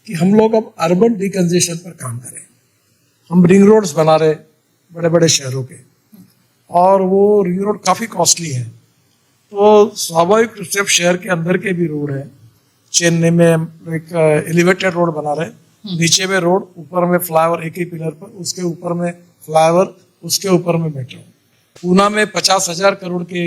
कि हम लोग अब अर्बन डिकंजेशन पर काम करें। हम रिंग रोड्स बना रहे बड़े बड़े शहरों के, और वो रिंग रोड काफी कॉस्टली है। तो स्वाभाविक रूप से अब शहर के अंदर के भी रोड है। चेन्नई में एक एलिवेटेड रोड बना रहे, नीचे में रोड, ऊपर में फ्लाईओवर एक ही पिलर पर, उसके ऊपर में फ्लाईओवर, उसके ऊपर में मेट्रो। पूना में 50,000 करोड़ के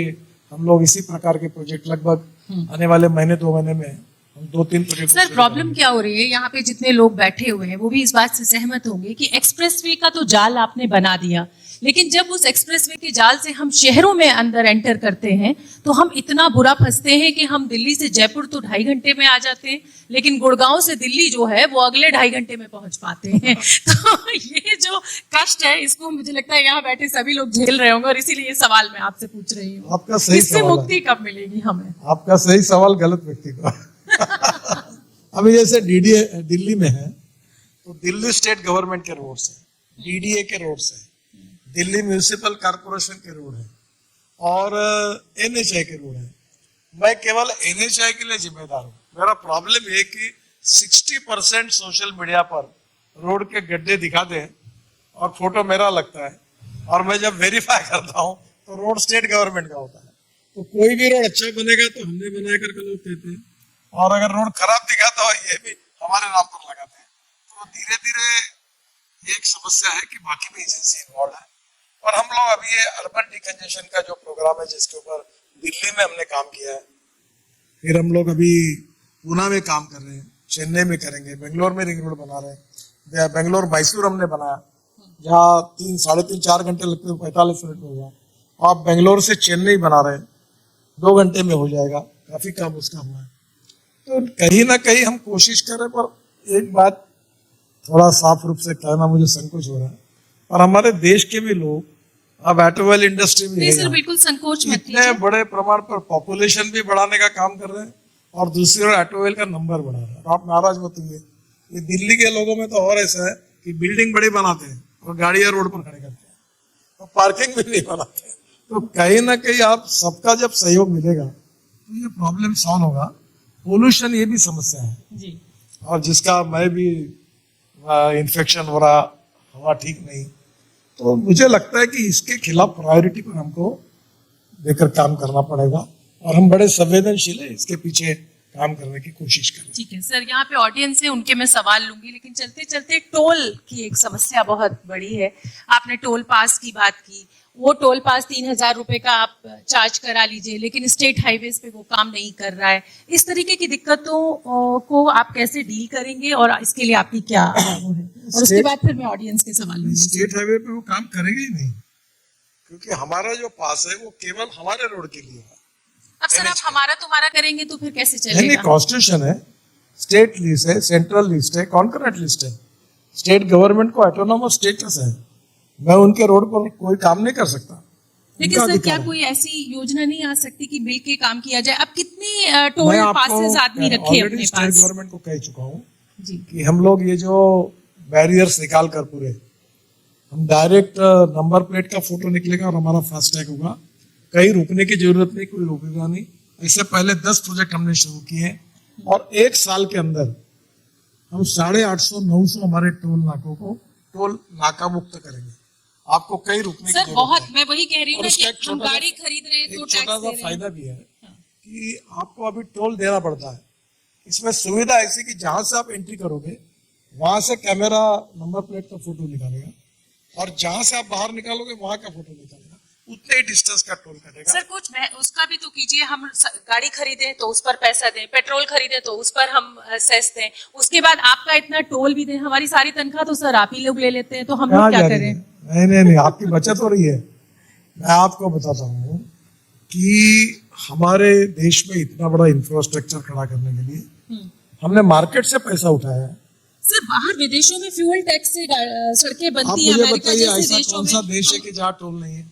हम लोग इसी प्रकार के प्रोजेक्ट लगभग आने वाले महीने 2 महीने में हम 2-3 प्रोजेक्ट। सर प्रॉब्लम क्या हो रही है यहाँ पे, जितने लोग बैठे हुए हैं वो भी इस बात से सहमत होंगे कि एक्सप्रेसवे का तो जाल आपने बना दिया, लेकिन जब उस एक्सप्रेसवे के जाल से हम शहरों में अंदर एंटर करते हैं तो हम इतना बुरा फंसते हैं कि हम दिल्ली से जयपुर तो 2.5 घंटे में आ जाते हैं, लेकिन गुड़गांव से दिल्ली जो है वो अगले 2.5 घंटे में पहुंच पाते हैं। तो ये जो कष्ट है इसको मुझे लगता है यहाँ बैठे सभी लोग झेल रहे होंगे, और इसीलिए ये सवाल मैं आपसे पूछ रही हूँ, आपका सही इससे सवाल मुक्ति कब मिलेगी हमें? आपका सही सवाल गलत व्यक्ति का। अभी जैसे डीडीए दिल्ली में है, तो दिल्ली स्टेट गवर्नमेंट के रोड्स है, डीडीए के रोड्स है, दिल्ली म्यूनिसिपल कॉर्पोरेशन के रोड है, और एनएचआई के रोड है। मैं केवल एनएचआई के लिए जिम्मेदार हूँ। मेरा प्रॉब्लम ये कि 60% सोशल मीडिया पर रोड के गड्ढे दिखाते हैं और फोटो मेरा लगता है, और मैं जब वेरीफाई करता हूँ तो रोड स्टेट गवर्नमेंट का होता है। तो कोई भी रोड अच्छा बनेगा तो हमने बनाया करके लोग कहते हैं, और अगर रोड खराब दिखाता हो ये भी हमारे नाम पर लगाते हैं। तो धीरे धीरे ये एक समस्या है कि बाकी भी एजेंसी इन्वॉल्व है। और हम लोग अभी ये अर्बन डिकंजेशन का जो प्रोग्राम है जिसके ऊपर दिल्ली में हमने काम किया है, फिर हम लोग अभी पूना में काम कर रहे हैं, चेन्नई में करेंगे, बेंगलोर में रिंग रोड बना रहे हैं, बेंगलोर मैसूर हमने बनाया जहाँ 3-3.5-4 घंटे लगते हैं, 45 मिनट में हुआ। आप बेंगलोर से चेन्नई बना रहे हैं, 2 घंटे में हो जाएगा, काफी काम उसका हुआ है। तो कहीं ना कहीं हम कोशिश कर रहे हैं, पर एक बात थोड़ा साफ रूप से कहना मुझे संकोच हो रहा है, और हमारे देश के भी लोग, अब ऑटोमोबाइल इंडस्ट्री में नहीं सर बिल्कुल संकोच मत इतने कीजिए। बड़े प्रमाण पर पॉपुलेशन भी बढ़ाने का काम कर रहे हैं, और दूसरी ओर ऑटोमोबाइल का नंबर बढ़ा रहे हैं। तो आप नाराज मत होइए, ये दिल्ली के लोगों में तो और ऐसा है कि बिल्डिंग बड़ी बनाते हैं और गाड़ियां रोड पर खड़े करते हैं, और पार्किंग भी नहीं बनाते हैं। तो कहीं ना कहीं आप सबका जब सहयोग मिलेगा तो ये प्रॉब्लम सॉल्व होगा। पोल्यूशन ये भी समस्या है जी, और जिसका मैं भी इन्फेक्शन हो रहा, हवा ठीक नहीं, तो मुझे लगता है कि इसके खिलाफ प्रायोरिटी पर हमको देकर काम करना पड़ेगा, और हम बड़े संवेदनशील है, इसके पीछे काम करने की कोशिश करें। ठीक है सर, यहाँ पे ऑडियंस है उनके मैं सवाल लूंगी, लेकिन चलते चलते टोल की एक समस्या बहुत बड़ी है। आपने टोल पास की बात की, वो टोल पास 3,000 रुपए का आप चार्ज करा लीजिए, लेकिन स्टेट हाईवेज पे वो काम नहीं कर रहा है। इस तरीके की दिक्कतों को आप कैसे डील करेंगे, और इसके लिए आपकी क्या वो है? और उसके बाद फिर मैं ऑडियंस के सवाल लूंगी। स्टेट हाईवे पे वो काम करेंगे ही नहीं, क्योंकि हमारा जो पास है वो केवल हमारे रोड के लिए है। अब सर आप हमारा तुम्हारा करेंगे तो फिर कैसे नहीं, चलेगा? कॉन्स्टिट्यूशन है, स्टेट लिस्ट है, सेंट्रल लिस्ट है, कॉन्करेंट लिस्ट है। स्टेट गवर्नमेंट को ऑटोनोमस स्टेटस है, मैं उनके रोड पर कोई काम नहीं कर सकता। लेकिन उनका सर क्या अधिकार है। कोई ऐसी योजना नहीं आ सकती कि मिल के काम किया जाए? अब कितने टोल मैं पासेस आदमी आपको रखे ऑलरेडी अपने स्टेट पास? गवर्नमेंट को कह चुका हूँ जी, कि हम लोग ये जो बैरियर्स निकाल कर पूरे, हम डायरेक्ट नंबर प्लेट का फोटो निकलेगा और हमारा फास्टैग होगा, कहीं रुकने की जरूरत नहीं, कोई रुकेगा नहीं। इससे पहले 10 प्रोजेक्ट हमने शुरू किए हैं, और 1 साल के अंदर हम 850-900 हमारे टोल नाकों को टोल नाका मुक्त करेंगे। आपको कहीं रुकने की सर जरूरत बहुत, नहीं। मैं वही कह रही हूँ और ना उसका कि एक हम छोटा सा- गाड़ी खरीद रहे हैं तो एक टैक्स छोटा दे सा रहे हैं। फायदा भी है कि आपको अभी टोल देना पड़ता है। इसमें सुविधा ऐसी कि जहां से आप एंट्री करोगे वहां से कैमरा नंबर प्लेट का फोटो निकालेगा, और जहां से आप बाहर निकालोगे वहां का फोटो निकालेगा, उतने ही डिस्टेंस का टोल कटेगा। सर कुछ मैं उसका भी तो कीजिए, हम गाड़ी खरीदें तो उस पर पैसा दें, पेट्रोल खरीदें तो उस पर हम सेस दें, उसके बाद आपका इतना टोल भी दें। हमारी सारी तनख्वाह तो सर आप ही लोग ले लेते हैं, तो हम लोग कहाँ क्या जा रही करें? है? नहीं, आपकी बचत हो रही है। मैं आपको बताता हूँ कि हमारे देश में इतना बड़ा इंफ्रास्ट्रक्चर खड़ा करने के लिए हमने मार्केट से पैसा उठाया है। सर बाहर विदेशों में फ्यूल टैक्स से सड़कें आप बनती हैं, मुझे अमेरिका बताइए जैसे ऐसा देशों कौन में। सा देश है कि जहाँ टोल नहीं है?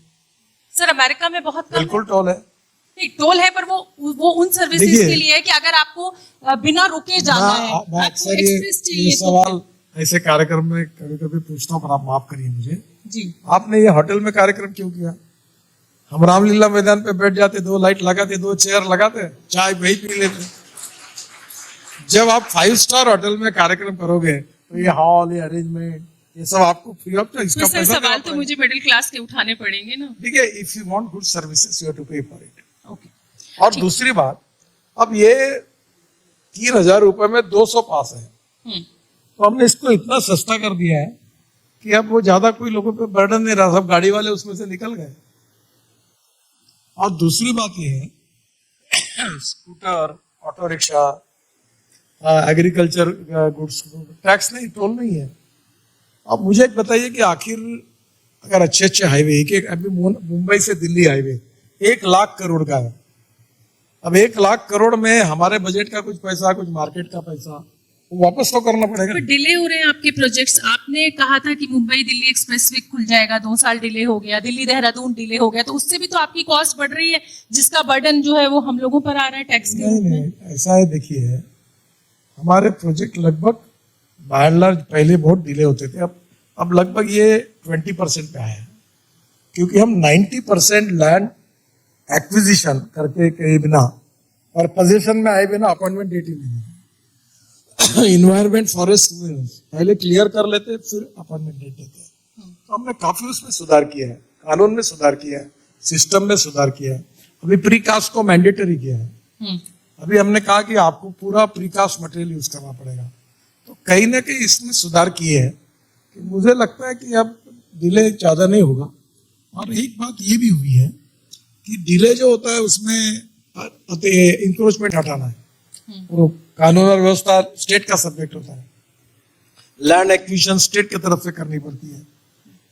सर अमेरिका में बहुत कम है। बिल्कुल टोल है। नहीं टोल है, पर वो उन सर्विसेज देखिए, के लिए है कि अगर आपको बिना रुके जाना है, मैं आपको अक्सर एक्सप्रेस ये चाहिए तो सवाल ऐसे कार्यक्रम में कभी कभी पूछता हूँ, पर आप माफ करिए मुझे। जी, आपने ये होटल में कार्यक्रम क्यों किया? हम रामलीला मैदान पे बैठ जाते, 2 लाइट लगाते, 2 चेयर लगाते, चाय वही पी लेते। जब आप 5 स्टार होटल में कार्यक्रम करोगे तो ये हॉल, ये अरेंजमेंट, ये सब आपको फ्री ऑफ चार्ज, तो इसका सर पैसा सवाल देना तो पड़ेगा। मुझे मिडिल क्लास के उठाने पड़ेंगे ना। देखिए, if you want good services you have to pay for it. Okay. और दूसरी बात, अब ये 3,000 रुपए में 200 पास है, तो हमने इसको इतना सस्ता कर दिया है कि अब वो ज्यादा कोई लोगों पे बर्डन नहीं रहा, सब गाड़ी वाले उसमें से निकल गए। और दूसरी बात ये है, scooter, auto rickshaw, agriculture goods tax नहीं, टोल नहीं है। अब मुझे एक बताइए कि आखिर अगर अच्छे अच्छे हाईवे, एक अभी मुंबई से दिल्ली हाईवे 1 लाख करोड़ का है। अब 1 लाख करोड़ में हमारे बजट का कुछ पैसा, कुछ मार्केट का पैसा, वो वापस तो करना पड़ेगा। पर डिले हो रहे हैं आपके प्रोजेक्ट्स। आपने कहा था कि मुंबई दिल्ली एक्सप्रेसवे खुल जाएगा, 2 साल डिले हो गया, दिल्ली देहरादून डिले हो गया, तो उससे भी तो आपकी कॉस्ट बढ़ रही है, जिसका बर्डन जो है वो हम लोगों पर आ रहा है टैक्स के रूप में। नहीं, ऐसा है, देखिए हमारे प्रोजेक्ट लगभग बाय एंड लार्ज पहले बहुत डिले होते थे, अब लगभग ये 20% पे आया है, क्योंकि हम 90% लैंड एक्विजिशन करके के बिना और पोजीशन में आए बिना अपॉइंटमेंट डेट ही नहीं है। इन्वायरमेंट फॉरेस्ट पहले क्लियर कर लेते, फिर अपॉइंटमेंट डेट देते। तो हमने काफी उसमें सुधार किया है, कानून में सुधार किया है, सिस्टम में सुधार किया है। अभी प्रीकास्ट को मैंडेटरी किया है। अभी हमने कहा कि आपको पूरा प्रीकास्ट मटेरियल यूज करना पड़ेगा। तो कहीं ना कहीं इसमें सुधार किए हैं कि मुझे लगता है कि अब डिले ज्यादा नहीं होगा। और एक बात ये भी हुई है कि डिले जो होता है उसमें इंक्रोचमेंट हटाना है, और कानून और व्यवस्था स्टेट का सब्जेक्ट होता है। लैंड एक्विजिशन स्टेट की तरफ से करनी पड़ती है,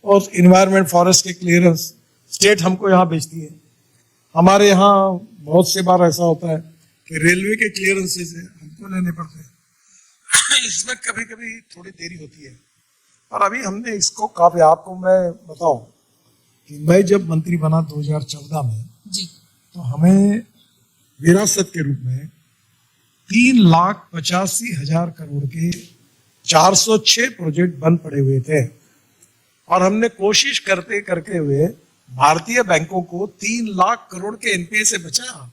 और इन्वायरमेंट फॉरेस्ट के क्लियरेंस स्टेट हमको यहाँ भेजती है। हमारे यहाँ बहुत से बार ऐसा होता है कि रेलवे के क्लियरेंसेस हमको लेने पड़ते हैं। इसमें कभी कभी थोड़ी देरी होती है, और अभी हमने इसको काफी, आपको मैं बताऊं कि मैं जब मंत्री बना 2014 में जी, तो हमें विरासत के रूप में 3,85,000 करोड़ के 406 प्रोजेक्ट बंद पड़े हुए थे, और हमने कोशिश करते करके हुए भारतीय बैंकों को 3 लाख करोड़ के एनपीए से बचाया।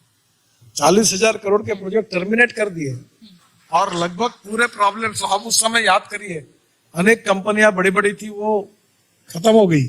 40,000 करोड़ के प्रोजेक्ट टर्मिनेट कर दिए, और लगभग पूरे प्रॉब्लम्स, आप उस समय याद करिए, अनेक कंपनियां बड़ी बड़ी थी वो खत्म हो गई।